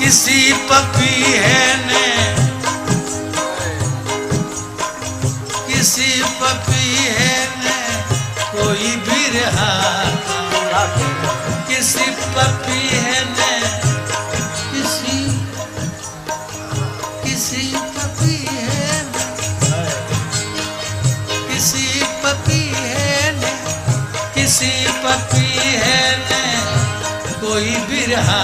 किसी पपीहे ने किसी पपीहे ने कोई भी रहा, किसी पपीहे ने किसी पपीहे ने किसी पपीहे ने किसी पपीहे ने कोई भी रहा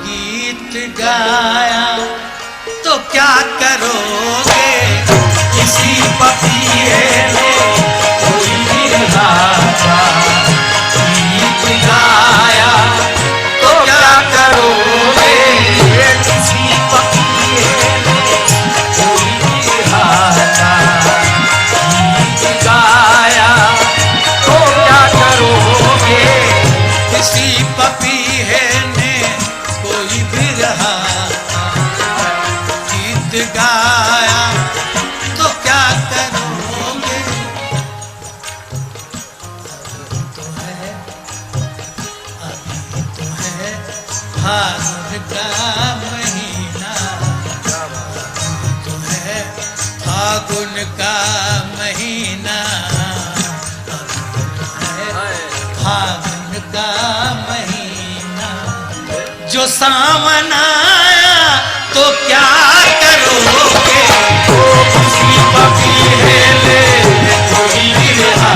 गीत गाया तो क्या करोगे, किसी पपीहे ने कोई भी रहा गीत गाया तो क्या करोगे, किसी पपीहे ने कोई भी रहा गीत गाया तो क्या करोगे, किसी पपीहे ने कोई भी रहा गीत गाया तो क्या करोगे। अभी तो है फागुन का महीना, तो है फागुन का महीना, फागुन का महीना जो सावन आया तो क्या करोगे, किसी पपीहे ने कोई भी रहा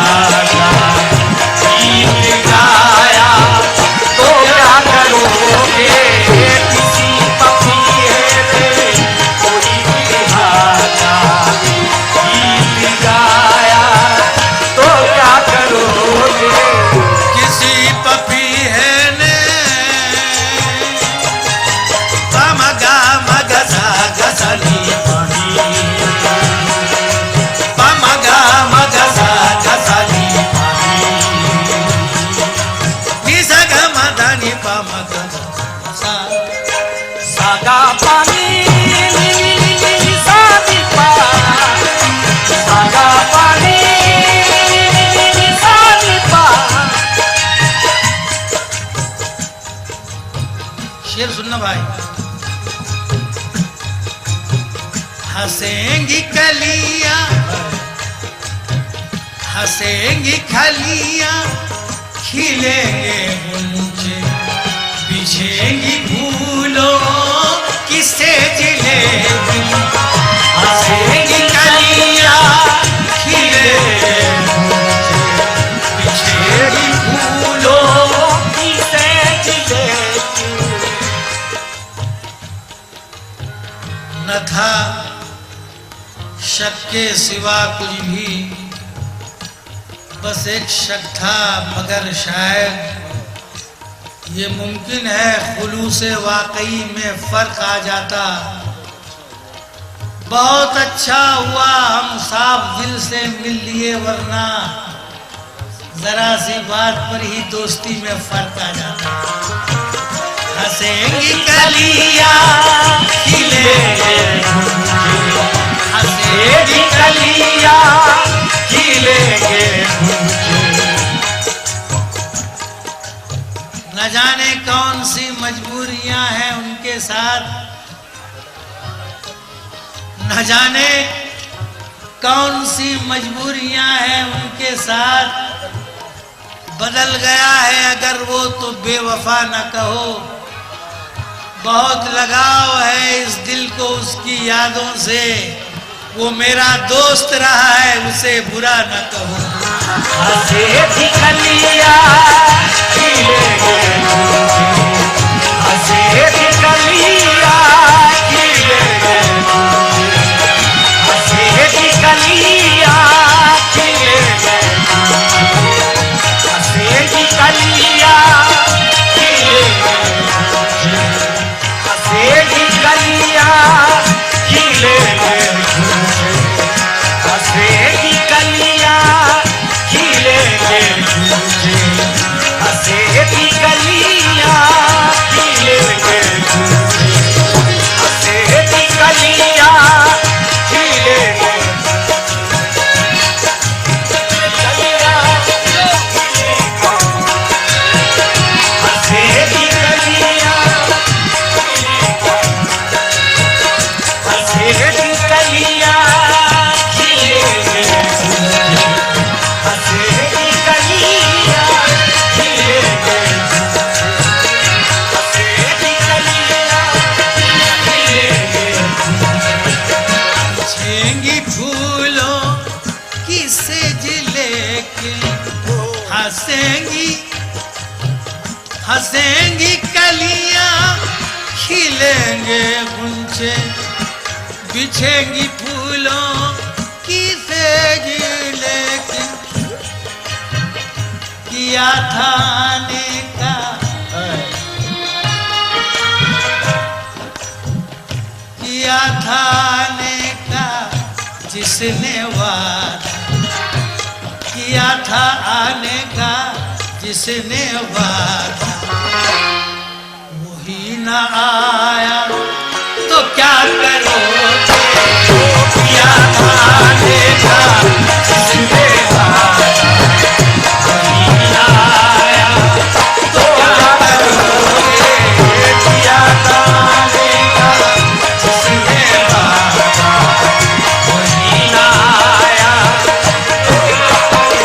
गीत गाया तो क्या करोगे, किसी पपीहे ने कोई भी रहा गीत गाया तो क्या करोगे, किसी पपीहे ने पमगा मगसा गसली पमगा मगसा गसली निसग मदनी पमगा सागा पानी सादी पा सागा पानी सादी पा। शेर सुनना भाई। हंसेंगी कलियां हंसेंगी खलियां खिलेंगे मुंचे बिछेंगी फूलों किसे जिलेबी, हंसेंगी कलियां खिलेंगे मुंचे बिछेंगी फूलों किसे जिलेबी। न था शक के सिवा कुछ भी, बस एक शक था मगर शायद ये मुमकिन है खुलूसे वाकई में फर्क आ जाता। बहुत अच्छा हुआ हम साफ दिल से मिल लिए, वरना जरा सी बात पर ही दोस्ती में फर्क आ जाता। हंसेंगी कलियां खिलेंगे हंसेंगी कलियां खिलेंगे न जाने कौन सी मजबूरियां हैं उनके साथ, न जाने कौन सी मजबूरियां हैं उनके साथ। बदल गया है अगर वो तो बेवफा न कहो, बहुत लगाव है इस दिल को उसकी यादों से, वो मेरा दोस्त रहा है उसे बुरा न कहो। हंसेगी कलियां खिलेंगे हंसेगी कलियां खिलेंगे हंसेगी कलियां खिलेंगे हंसेगी कलियां खिलेंगे हंसेगी कलियां खिलेंगे हंसेगी कलियां खिलेंगे हंसेगी कलियां हंसेंगी कलियां, खिलेंगे गुंचे, बिछेंगी फूलों की सेज, लेकिन किया था आने का, किया था आने का जिसने वादा, किया था आने का जिसने वादा, वही न आया तो क्या करोगे, किया था आने का जिसने वादा, वही न आया तो क्या करोगे, किया था आने का जिसने वादा, वही न आया तो क्या करोगे,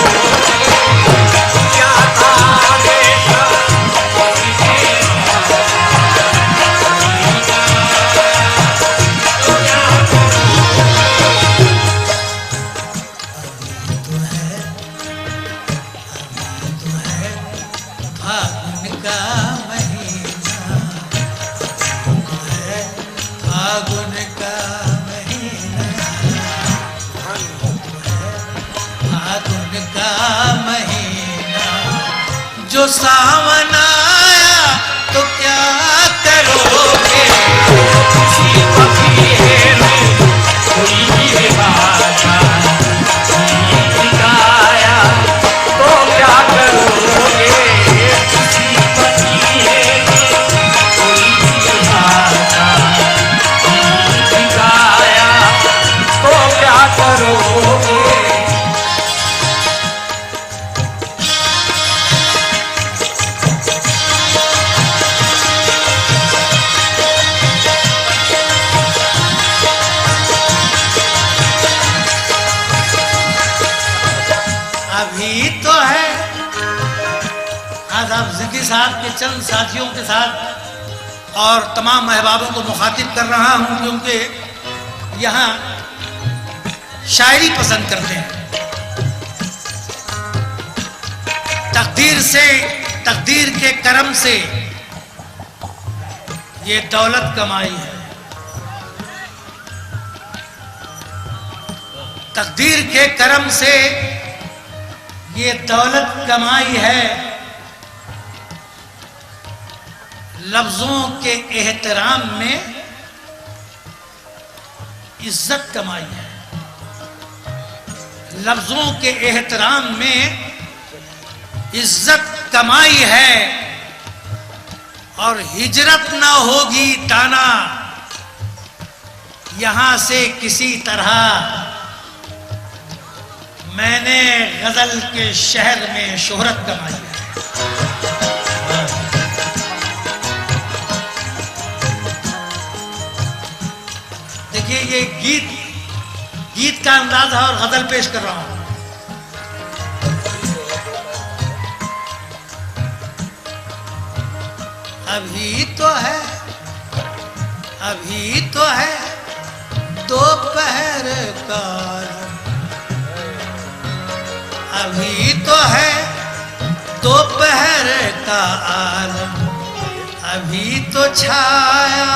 किया था आने का जिसने फागुन का महीना, फागुन का महीना, फागुन का महीना, जो सावन आया तो क्या करोगे, किसी फकीर में कोई ये बाजा गीत गाया तो क्या करोगे, किसी फकीर में कोई ये बाजा गीत गाया तो क्या करोगे। अभी तो है, आज आप जिंदगी साहब के चंद साथियों के साथ और तमाम अहबाबों को मुखातिब कर रहा हूं, क्योंकि यहाँ शायरी पसंद करते हैं। तकदीर से, तकदीर के करम से ये दौलत कमाई है, तकदीर के करम से ये दौलत कमाई है, लफ्जों के एहतराम में इज्जत कमाई है, लफ्जों के एहतराम में इज्जत कमाई है, और हिजरत ना होगी ताना यहां से किसी तरह, मैंने गजल के शहर में शोहरत कमाई है। देखिए ये गीत का अंदाज है और गजल पेश कर रहा हूं। अभी तो है, अभी तो है दोपहर का, अभी तो है दोपहर का आलम, अभी तो छाया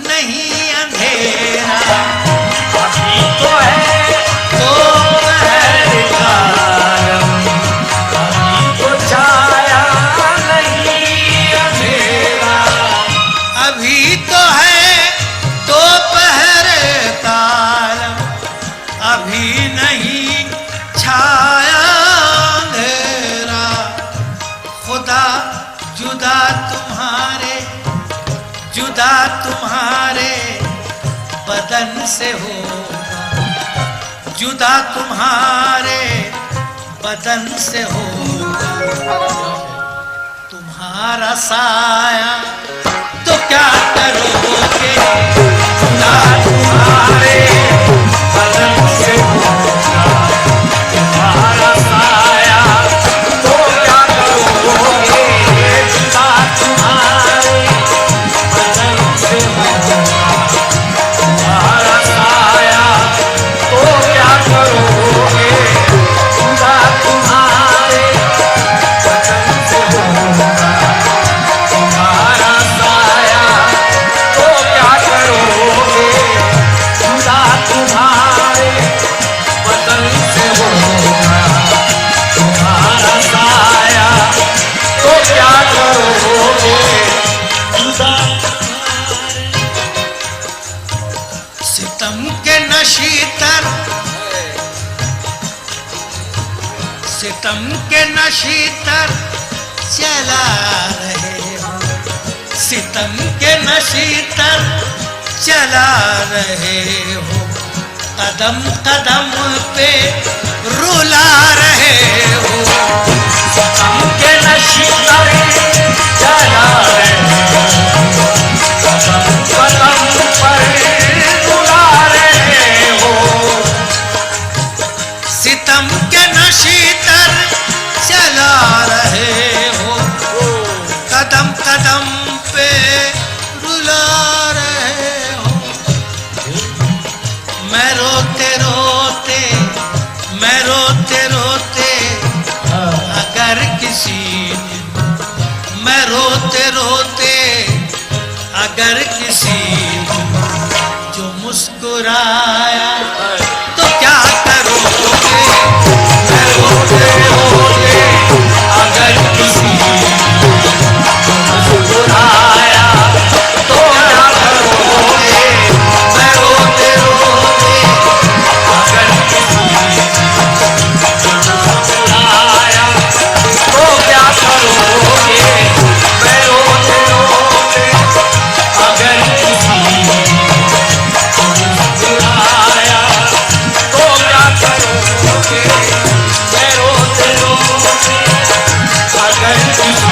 नहीं अंधेरा, अभी तो है दोपहर का आलम, अभी तो छाया नहीं अंधेरा, अभी तो है दोपहर का आलम, अभी नहीं छाया अंधेरा, खुदा जुदा तुम्हारे, जुदा तुम्हारे बदन से होगा, जुदा तुम्हारे बदन से होगा, तुम्हारा साया तो क्या करोगे, जुदा तुम्हारे बदन से होगा, तुम्हारा साया तो क्या करोगे, जुदा तुम्हारे बदन से होगा, तुम्हारा साया तो क्या करोगे, जुदा तुम्हारे बदन से होगा, सितम के नशे तर चला रहे हो, सितम के नशे तर चला रहे हो, कदम कदम पे रुला रहे हो, सितम के नशे तर चला रहे हो, कदम कदम पर रुला रहे हो, सितम के नशे तर चला रहे हो, कदम कदम पे रुला रहे हो। मैं रोते रोते, मैं रोते रोते अगर किसी ने, मैं रोते रोते अगर किसी ने जो मुस्कुराया तो क्या करोगे, मैं रोते रोते अगर किसी मुस्कुराया तो क्या करोगे, मैं रोते रोते अगर किसी मुस्कुराया तो क्या करोगे, मैं रोते रोते अगर किसी मुस्कुराया तो क्या करोगे, मैं रोते रोते अगर किसी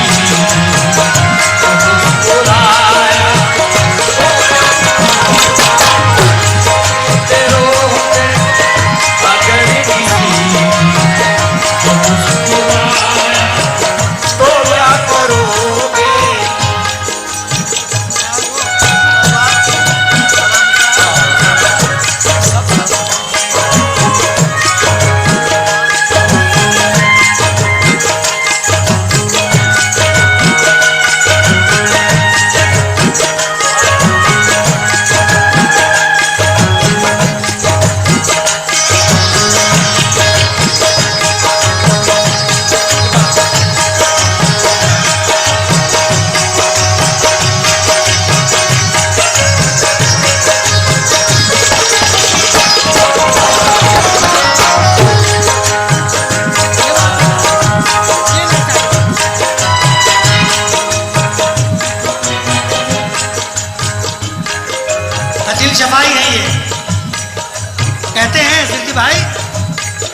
कहते हैं सिद्धि भाई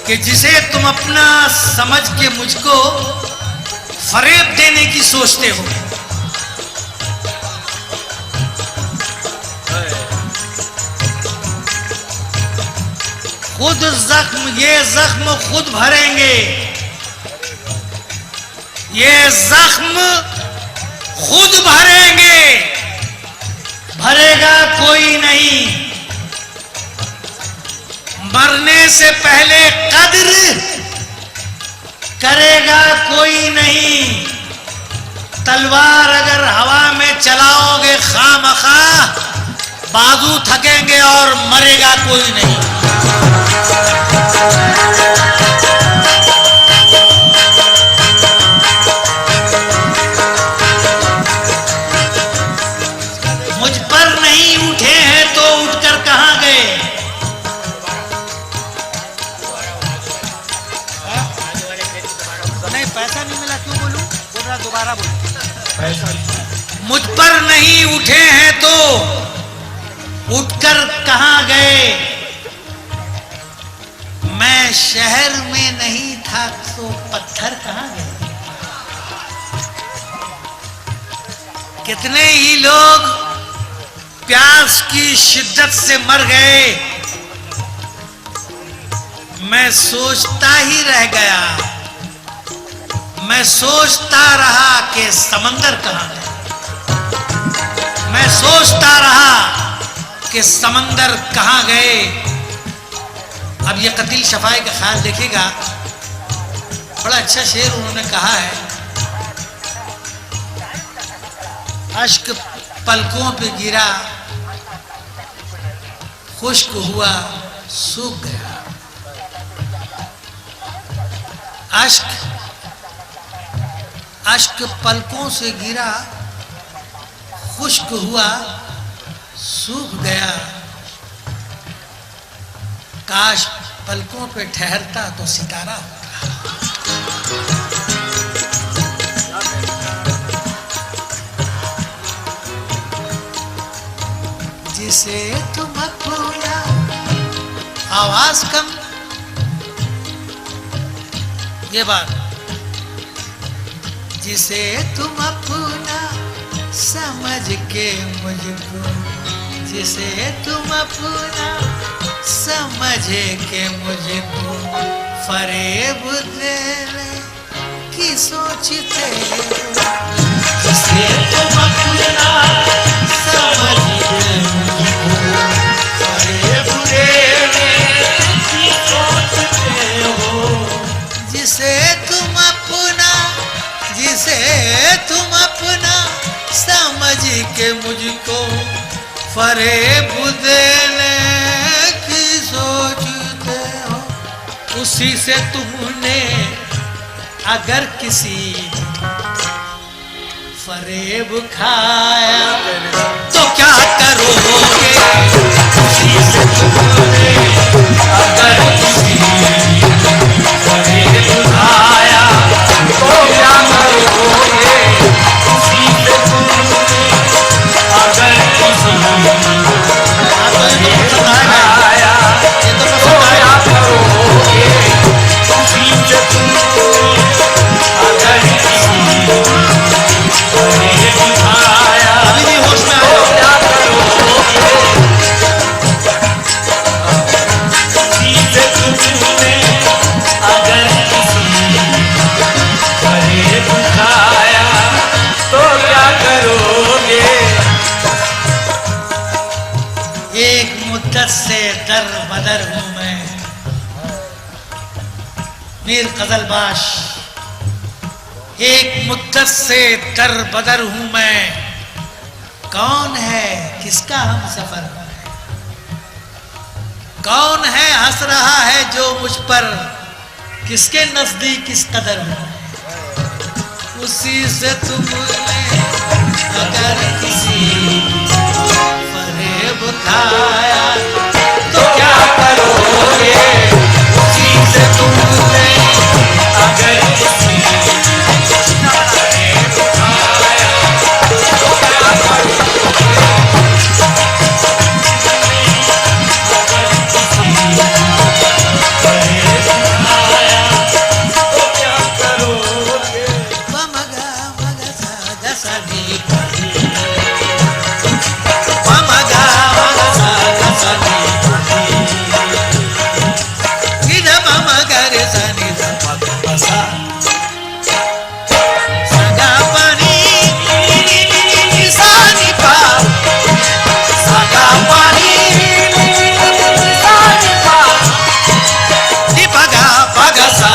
कि जिसे तुम अपना समझ के मुझको फरेब देने की सोचते हो, खुद जख्म, ये जख्म खुद भरेंगे, ये जख्म खुद भरेंगे, भरेगा कोई नहीं। मरने से पहले कद्र करेगा कोई नहीं। तलवार अगर हवा में चलाओगे खामखा, बाजू थकेंगे और मरेगा कोई नहीं। मुझ पर नहीं उठे हैं तो उठकर कहां गए? नहीं, पैसा नहीं मिला, क्यों बोलूं? बोल रहा, दोबारा बोल। मुझ पर नहीं उठे हैं तो उठकर कहां गए? मैं शहर में नहीं था तो पत्थर कहां गए? कितने ही लोग प्यास की शिद्दत से मर गए। मैं सोचता ही रह गया, मैं सोचता रहा कि समंदर कहां है। मैं सोचता रहा कि समंदर कहां गए। अब ये कतील शफाई का ख्याल देखिएगा, बड़ा अच्छा शेर उन्होंने कहा है। अश्क पलकों पे गिरा, खुश्क हुआ, सूख गया। अश्क पलकों से गिरा, खुश्क हुआ, सूख गया। काश पलकों पे ठहरता तो सितारा होता। जिसे तुम अपना, आवाज कम, ये बात, जिसे तुम अपना समझ के मुझको, जिसे तुम अपना समझ के मुझको फरेब देने की सोचते हो, जिसे तुम अपना समझ के मुझको फरेब देने की सोचते हो, जिसे तुम अपना समझ के मुझको फरेब देने की सोचते हो, उसी से तुमने अगर किसी फरेब खाया तो क्या करोगे, उसी से तुमने अगर किसी फरेब खाया तो क्या करोगे, उसी से तुमने अगर किसी फरेब खाया तो क्या करोगे, उसी से तुमने अगर किसी फरेब खाया तो क्या करोगे, उसी से तुमने अगर किसी फरेब खाया तो क्या करोगे। एक मुद्दत से दर बदर हूं मैं, मीर गजलबाश, एक मुद्दत से दर बदर हूं मैं, कौन है किसका हम सफर है, कौन है हंस रहा है जो मुझ पर, किसके नजदीक किस कदर हूं, उसी से तुमने अगर किसी फरेब खाया तो क्या करोगे, उसी से तुमने अगर किसी फरेब खाया तो क्या करोगे, अगर किसी फरेब खाया तो क्या करोगे। मगा मगा सा गा सा नी पा, मगा मगा सा गा सा नी पा, नी मगा रे सा नी धा पा पा सा, सा गा पा नी सा नी पा, सा गा पा नी सा नी पा, नी पा गा सा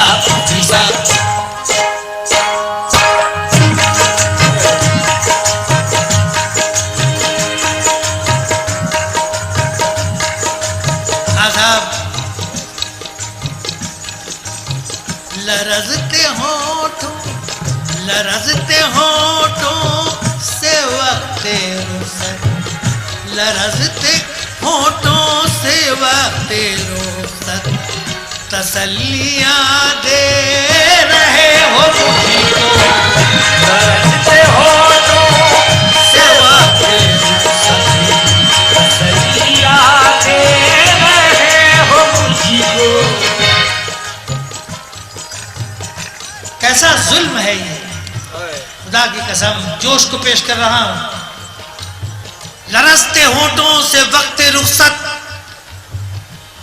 नी सा। लरजते होठों से वक्त रुखसत, लरजते होठों से वक्त रुखसत, तसल्लियां दे रहे हो मुझको, लरजते होठों से वक्त रुखसत, तसल्लियां दे रहे हो मुझको। कैसा जुल्म है ये, खुदा की कसम जोश को पेश कर रहा हूं। लरजते होठों से वक्त रुखसत,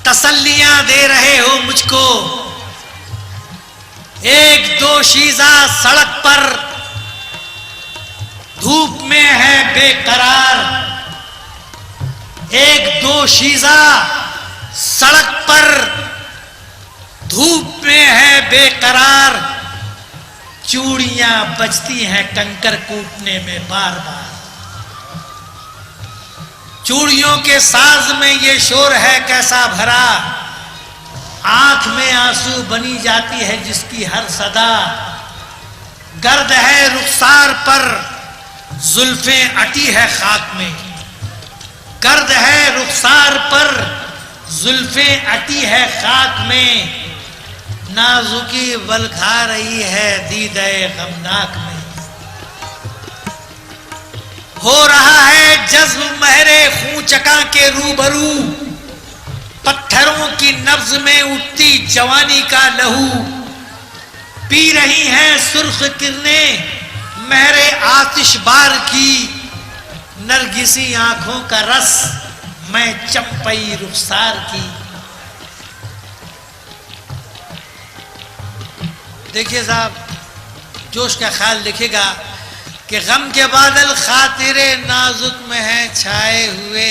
तसल्लियां दे रहे हो मुझको, एक दोशीज़ा सड़क पर धूप में है बेकरार, एक दोशीज़ा सड़क पर धूप में है बेकरार, चूड़ियां बजती हैं कंकर कूटने में बार बार, चूड़ियों के साज में ये शोर है कैसा भरा, आंख में आंसू बनी जाती है जिसकी हर सदा, गर्द है रुखसार पर जुल्फें अटी है खाक में, गर्द है रुखसार पर जुल्फें अटी है खाक में, नाजुकी बलखा रही है दीदे गमनाक में, हो रहा है है जज्ब महरे खूंचका के रूबरू, पत्थरों की नब्ज में उठती जवानी का लहू, पी रही हैं सुर्ख किरणें महरे आतिशबार की, नरगिसी आंखों का रस मैं चंपई रुखसार की। देखिए साहब, जोश का ख्याल लिखेगा कि गम के बादल खातिरे नाजुक में हैं छाए हुए,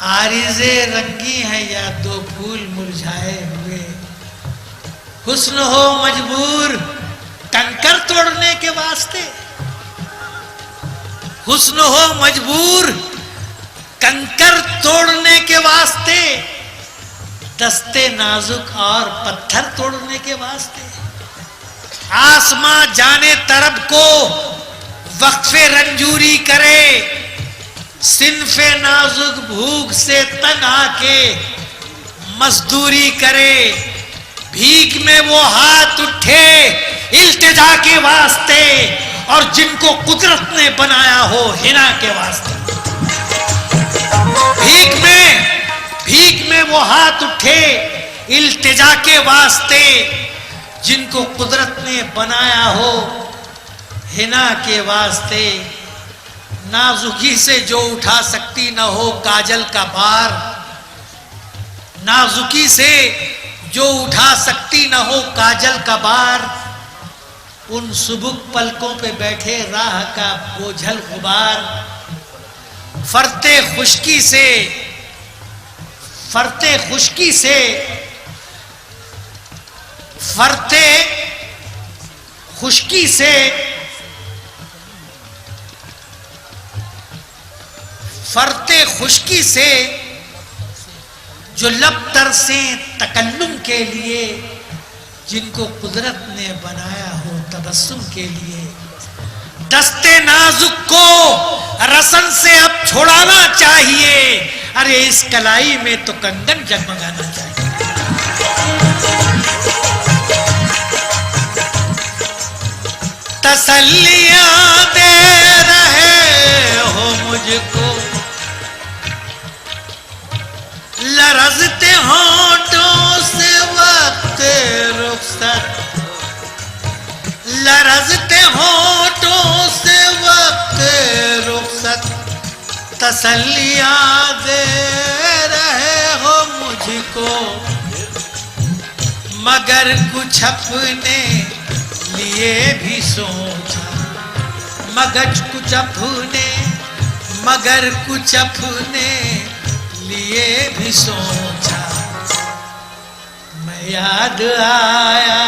आरिज़े रंगी हैं या दो फूल मुरझाए हुए। हुस्न हो मजबूर कंकर तोड़ने के वास्ते, हुस्न हो मजबूर कंकर तोड़ने के वास्ते, दस्ते नाजुक और पत्थर तोड़ने के वास्ते। आसमां जाने तरफ को वक्फे रंजूरी करे, सिनफे नाजुक भूख से तंग आके मजदूरी करे। भीख में वो हाथ उठे इल्तिजा के वास्ते, और जिनको कुदरत ने बनाया हो हिना के वास्ते। भीख में वो हाथ उठे इल्तिजा के वास्ते, जिनको कुदरत ने बनाया हो हिना के वास्ते। नाजुकी से जो उठा सकती न हो काजल का भार, नाजुकी से जो उठा सकती न हो काजल का भार, उन सुबुक पलकों पे बैठे राह का बोझल गुबार। फरते खुश्की से फरते खुश्की से जो लब तरसे तकल्लुम के लिए, जिनको कुदरत ने बनाया हो तबस्सुम के लिए। दस्ते नाजुक को रसन से अब छोड़ाना चाहिए, अरे इस कलाई में तो कंगन जगमगाना चाहिए। तसल्लियां दे रहे हो मुझको, लरजते होंठों से वक्त रुखसत, लरजते होंठों से वक्त रुखसत। तसल्लियां दे रहे हो मुझको, मगर कुछ अपने लिए भी सोचा, मगर कुछ अपने लिए भी सोचा। मैं याद आया